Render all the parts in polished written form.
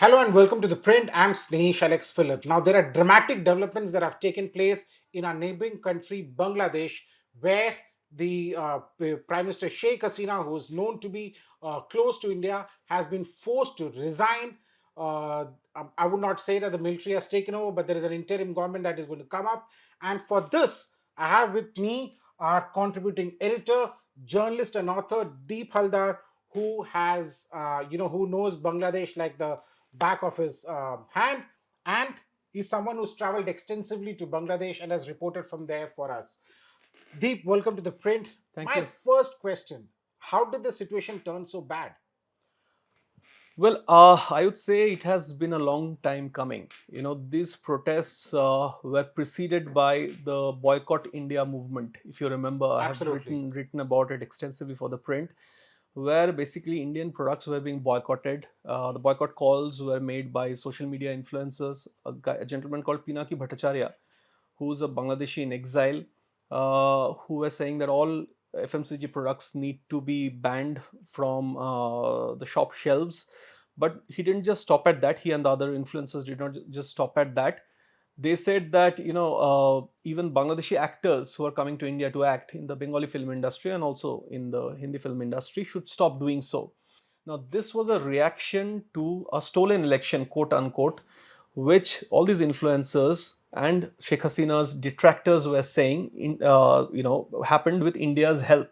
Hello and welcome to The Print. I'm Snehesh Alex Philip. Now, there are dramatic developments that have taken place in our neighboring country, Bangladesh, where the Prime Minister Sheikh Hasina, who is known to be close to India, has been forced to resign. I would not say that the military has taken over, but there is an interim government that is going to come up. And for this, I have with me our contributing editor, journalist, and author, Deep Halder, who has, who knows Bangladesh like the back of his hand, and he's someone who's traveled extensively to Bangladesh and has reported from there for us. Deep, welcome to The Print. Thank My you. first question: how did the situation turn so bad? I would say it has been a long time coming. These protests were preceded by the Boycott India movement. If you remember, I have Absolutely. written about it extensively for the print, where basically Indian products were being boycotted. The boycott calls were made by social media influencers. A gentleman called Pinaki Bhattacharya, who's a Bangladeshi in exile, who was saying that all FMCG products need to be banned from the shop shelves. But he didn't just stop at that. He and the other influencers did not just stop at that. They said that even Bangladeshi actors who are coming to India to act in the Bengali film industry and also in the Hindi film industry should stop doing so. Now, this was a reaction to a stolen election, quote unquote, which all these influencers and Sheikh Hasina's detractors were saying, happened with India's help.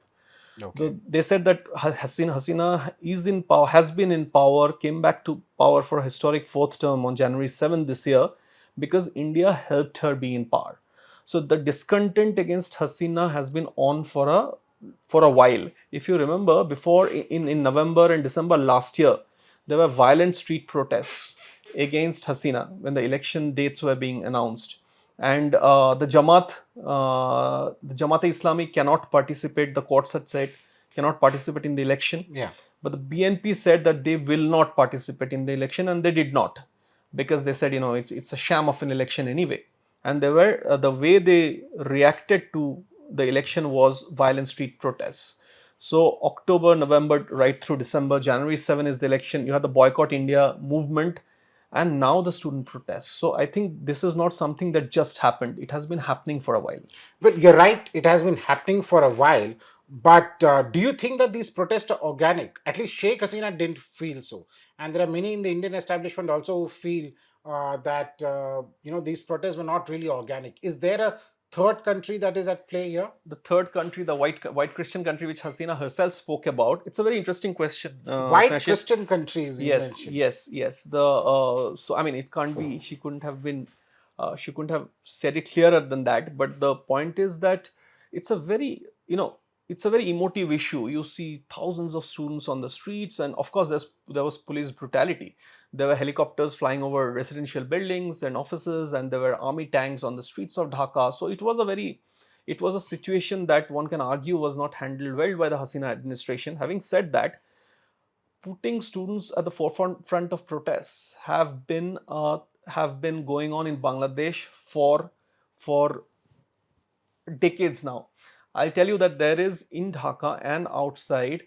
Okay. They said that Hasina is in power, has been in power, came back to power for a historic fourth term on January 7th this year because India helped her be in power. So the discontent against Hasina has been on for a while. If you remember, before in November and December last year, there were violent street protests against Hasina when the election dates were being announced, and the Jamaat Islami cannot participate. The courts had said cannot participate in the election, Yeah. but the BNP said that they will not participate in the election, and they did not because they said it's a sham of an election anyway. And they were the way they reacted to the election was violent street protests. So October, November, right through December, January 7 is the election. You have the Boycott India movement, and now the student protests. So I think this is not something that just happened. It has been happening for a while. But you're right, it has been happening for a while. But do you think that these protests are organic? At least Sheikh Hasina didn't feel so. And there are many in the Indian establishment also who feel that, these protests were not really organic. Is there a third country that is at play here? The third country, the white Christian country, which Hasina herself spoke about, it's a very interesting question, White Snehesh. Christian countries you Yes, mentioned. yes, yes. So I mean, it can't be. She couldn't have said it clearer than that. But the point is that it's a very, it's a very emotive issue. You see thousands of students on the streets, and of course, there was police brutality. There were helicopters flying over residential buildings and offices, and there were army tanks on the streets of Dhaka. So it was a situation that one can argue was not handled well by the Hasina administration. Having said that, putting students at the forefront of protests have been going on in Bangladesh for decades now. I'll tell you that there is in Dhaka and outside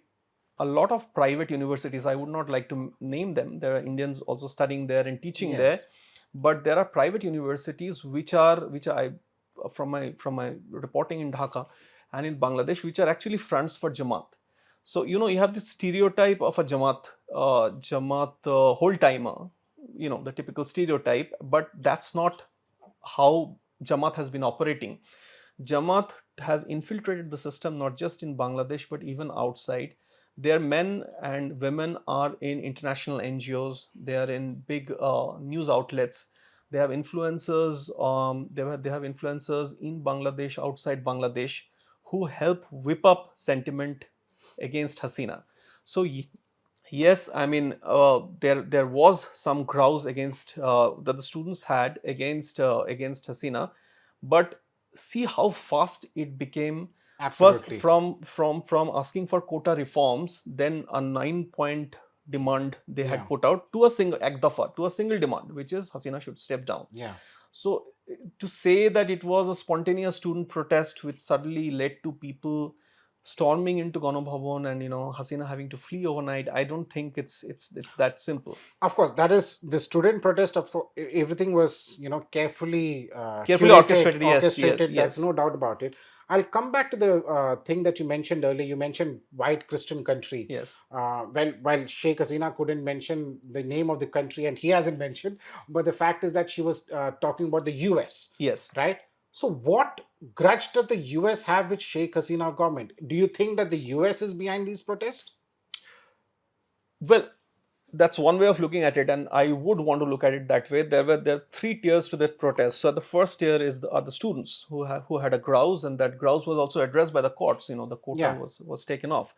a lot of private universities. I would not like to name them. There are Indians also studying there and teaching there, Yes. but there are private universities which I from my reporting in Dhaka and in Bangladesh, which are actually fronts for Jamaat. So you have this stereotype of a Jamaat whole timer, the typical stereotype, but that's not how Jamaat has been operating. Jamaat has infiltrated the system not just in Bangladesh but even outside. Their men and women are in international NGOs. They are in big news outlets. They have influencers. They have influencers in Bangladesh, outside Bangladesh, who help whip up sentiment against Hasina. So yes, I mean there was some grouse against that the students had against Hasina, but see how fast it became. First, Absolutely. from asking for quota reforms, then a 9 point demand they had Yeah. put out to a single ekdafa, to a single demand, which is Hasina should step down. Yeah. So to say that it was a spontaneous student protest which suddenly led to people storming into Gana Bhavan and Hasina having to flee overnight. I don't think it's that simple. Of course, that is the student protest. Of everything was Carefully curated, orchestrated. Yes, yes, orchestrated. That's yes, no doubt about it. I'll come back to the thing that you mentioned earlier. You mentioned white Christian country. yes, While Sheikh Hasina couldn't mention the name of the country, and he hasn't mentioned, but the fact is that she was talking about the U.S. yes. Right. So, what grudge does the U.S. have with Sheikh Hasina government? Do you think that the U.S. is behind these protests? Well, that's one way of looking at it, and I would want to look at it that way. There are three tiers to that protest. So the first tier are the students who had a grouse, and that grouse was also addressed by the courts. The quota Yeah. was taken off.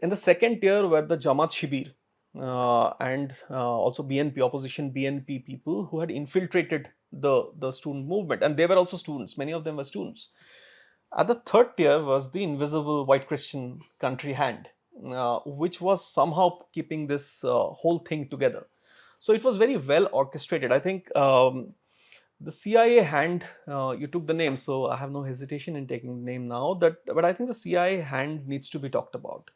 In the second tier were the Jamaat Shibir, and also BNP opposition BNP people who had infiltrated the student movement, and they were also students. Many of them were students. At the third tier was the invisible white Christian country hand, which was somehow keeping this whole thing together. So it was very well orchestrated. I think the CIA hand, you took the name, so I have no hesitation in taking the name now. But I think the CIA hand needs to be talked about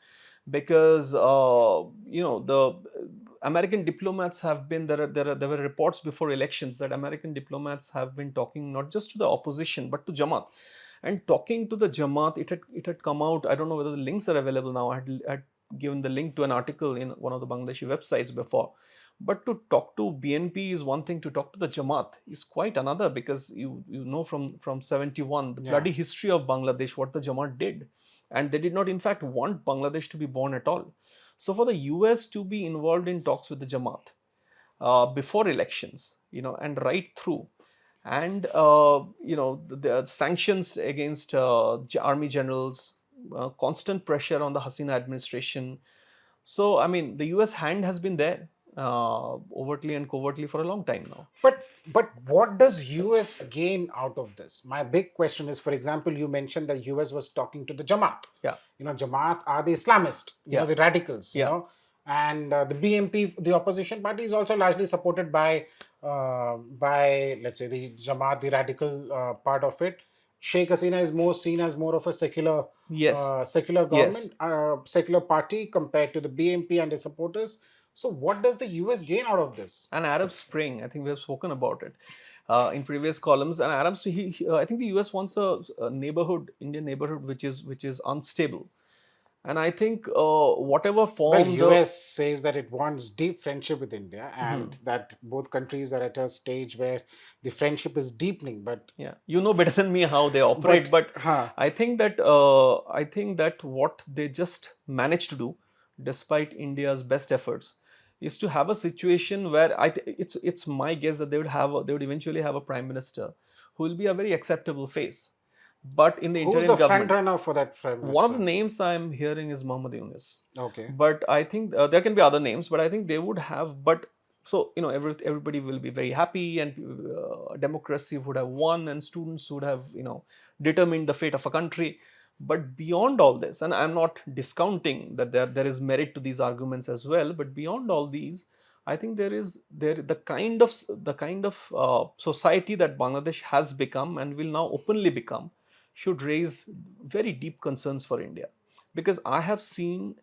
because the American diplomats have been there were reports before elections that American diplomats have been talking not just to the opposition but to Jamaat, and talking to the Jamaat. It had come out. I don't know whether the links are available now. I had given the link to an article in one of the Bangladeshi websites before. But to talk to BNP is one thing. To talk to the Jamaat is quite another, because you know from 71 the Yeah. bloody history of Bangladesh, what the Jamaat did, and they did not in fact want Bangladesh to be born at all. So for the US to be involved in talks with the Jamaat before elections, and right through, and the sanctions against army generals, constant pressure on the Hasina administration. So I mean, the US hand has been there overtly and covertly for a long time now. But what does US gain out of this? My big question is, for example, you mentioned that US was talking to the Jamaat. Yeah, Jamaat are the Islamist, yeah, the radicals, yeah, and the BNP, the opposition party, is also largely supported by let's say the Jamaat, the radical part of it. Sheikh Hasina is more seen as more of a yes, secular yes. government, secular party compared to the BNP and the supporters. So, what does the US gain out of this? An Arab Spring. I think we have spoken about it in previous columns. And I think the US wants a neighborhood, Indian neighborhood, which is unstable. And I think whatever Well, form the US says that it wants deep friendship with India and that both countries are at a stage where the friendship is deepening. yeah, you know better than me how they operate, But, but huh, I think that what they just managed to do, despite India's best efforts, is to have a situation where it's my guess that they would eventually have a prime minister who will be a very acceptable face, but in the who's interim the front government. runner for that prime One of the minister? names I'm hearing is Muhammad Yunus, Okay. but I think there can be other names, but I think they would have. But so everybody will be very happy, and democracy would have won, and students would have determined the fate of a country. But beyond all this, and I'm not discounting that there is merit to these arguments as well. But beyond all these, I think there the kind of society that Bangladesh has become and will now openly become should raise very deep concerns for India, because I have seen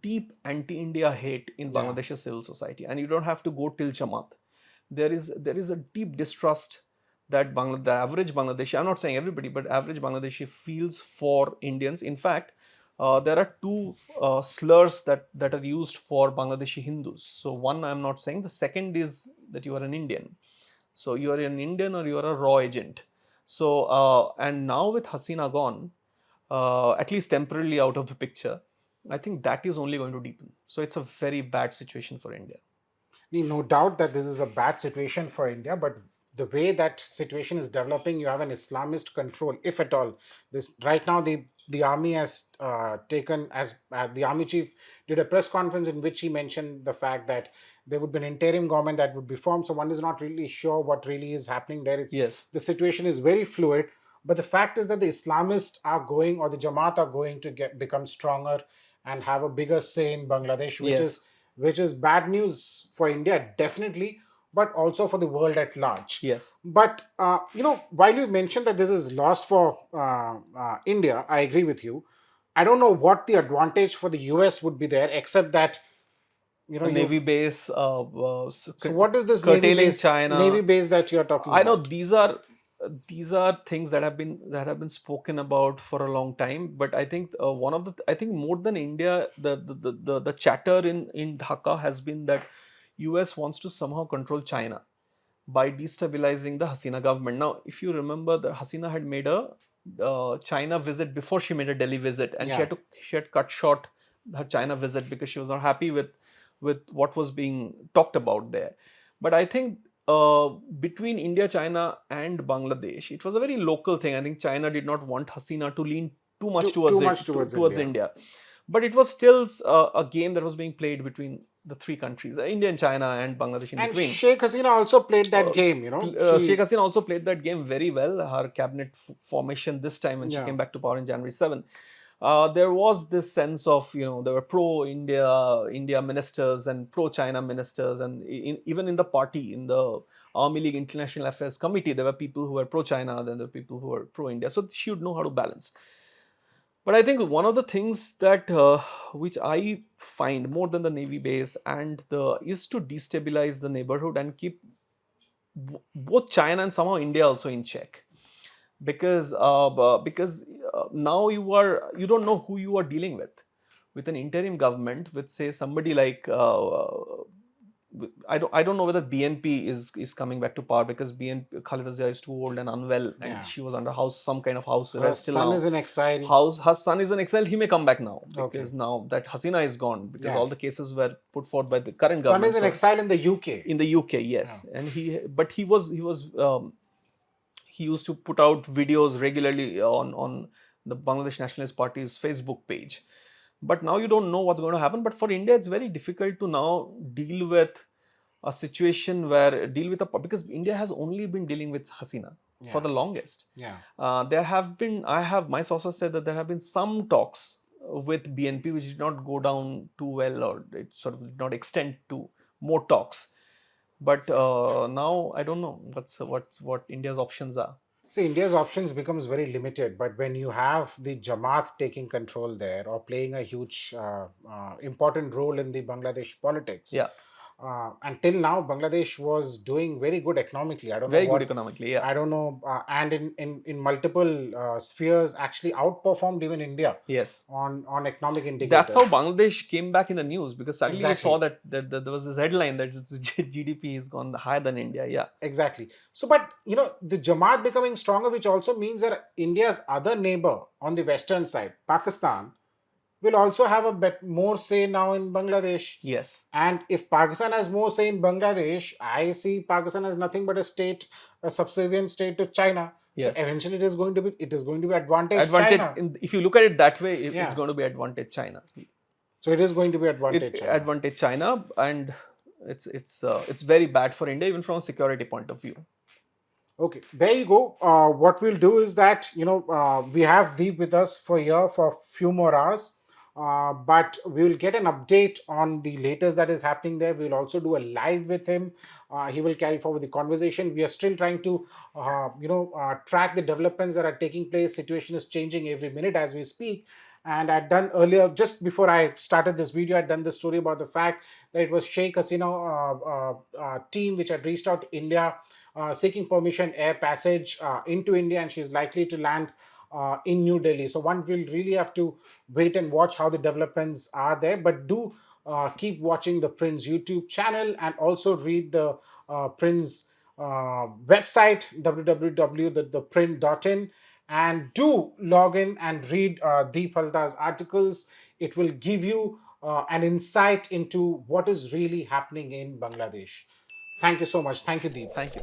deep anti-India hate in Yeah. Bangladesh's civil society, and you don't have to go till Jamaat. There is a deep distrust that the average Bangladeshi, I'm not saying everybody, but average Bangladeshi feels for Indians. In fact, there are two slurs that are used for Bangladeshi Hindus. So one, I'm not saying. The second is that you are an Indian. So you are an Indian or you are a raw agent. So and now with Hasina gone, at least temporarily out of the picture, I think that is only going to deepen. So it's a very bad situation for India. No doubt that this is a bad situation for India, but the way that situation is developing, you have an Islamist control, if at all. This right now, the army has taken as the army chief did a press conference in which he mentioned the fact that there would be an interim government that would be formed. So one is not really sure what really is happening there. It's Yes. the situation is very fluid. But the fact is that the Islamists are going, or the Jamaat are going to become stronger and have a bigger say in Bangladesh, Yes. which is bad news for India, definitely, but also for the world at large. Yes. But while you mentioned that this is loss for India, I agree with you. I don't know what the advantage for the US would be there, except that A navy you've. base, So what is this curtailing China. Navy base that you're talking I know about? these are things that have been spoken about for a long time. But I think I think more than India, the chatter in Dhaka has been that US wants to somehow control China by destabilizing the Hasina government. Now, if you remember, the Hasina had made a China visit before she made a Delhi visit, and Yeah. she had cut short her China visit because she was not happy with what was being talked about there. But I think between India, China, and Bangladesh, it was a very local thing. I think China did not want Hasina to lean too much Too towards much towards towards India. India, but it was still a game that was being played between the three countries, India and China and Bangladesh in And between. Sheikh Hasina also played that uh, game, Sheikh She, Hasina also played that game very well. Her cabinet formation this time when she yeah. came back to power in January 7, there was this sense of, there were pro India ministers and pro China ministers, and even in the party, in the Army League International Affairs Committee, there were people who were pro China, then there were people who were pro India. So she would know how to balance. But I think one of the things that which I find more than the navy base and the is to destabilize the neighborhood and keep both China and somehow India also in check, because now you don't know who you are dealing with an interim government, with say somebody like I don't know whether BNP is coming back to power, because BNP Khalida Zia is too old and unwell, and Yeah. she was under some kind of house Her arrest till son is now. in exile. Her son is in exile. He may come back now, Okay. because now that Hasina is gone, because Yeah. all the cases were put forth by the current Son is government. in So exile in the UK. in the UK, Yeah. yes, and he used to put out videos regularly on the Bangladesh Nationalist Party's Facebook page. But now you don't know what's going to happen. But for India, it's very difficult to now deal with a situation where deal with a because India has only been dealing with Hasina for Yeah. the longest. Yeah. There have been I have my sources said that there have been some talks with BNP which did not go down too well, or it sort of did not extend to more talks. But now I don't know what India's options are. See, India's options becomes very limited, but when you have the Jamaat taking control there or playing a huge, important role in the Bangladesh politics, Yeah, until now, Bangladesh was doing very good economically. very good economically. Yeah, I don't know, and in multiple spheres, actually outperformed even India yes. on economic That's how indicators. Bangladesh came back in the news, because suddenly you saw Exactly. that there was this headline that its GDP has gone higher than India. Yeah. Exactly. So, but the Jamaat becoming stronger, which also means that India's other neighbor on the western side, Pakistan, will also have a bit more say now in Bangladesh. Yes. And if Pakistan has more say in Bangladesh, I see Pakistan as nothing but a state, a subservient state to China. So Yes. eventually, it is going to be advantage Advantage. China. If you look at it that way, it's Yeah. going to be advantage China. So it is going to be advantage It China. advantage China, and it's very bad for India even from a security point of view. Okay, there you go. What we'll do is that we have Deep with us for here for a few more hours, but we will get an update on the latest that is happening there. We'll also do a live with him. He will carry forward the conversation. We are still trying to, track the developments that are taking place. Situation is changing every minute as we speak. And I'd done earlier, just before I started this video, I'd done the story about the fact that it was Sheikh Hasina team which had reached out to India seeking permission air passage into India, and she's likely to land in New Delhi. So one will really have to wait and watch how the developments are there. But do keep watching the Print's YouTube channel and also read the Print's website www.theprint.in, and do log in and read Deep Haldar's articles. It will give you an insight into what is really happening in Bangladesh. Thank you so much. Thank you, Deep. Thank you.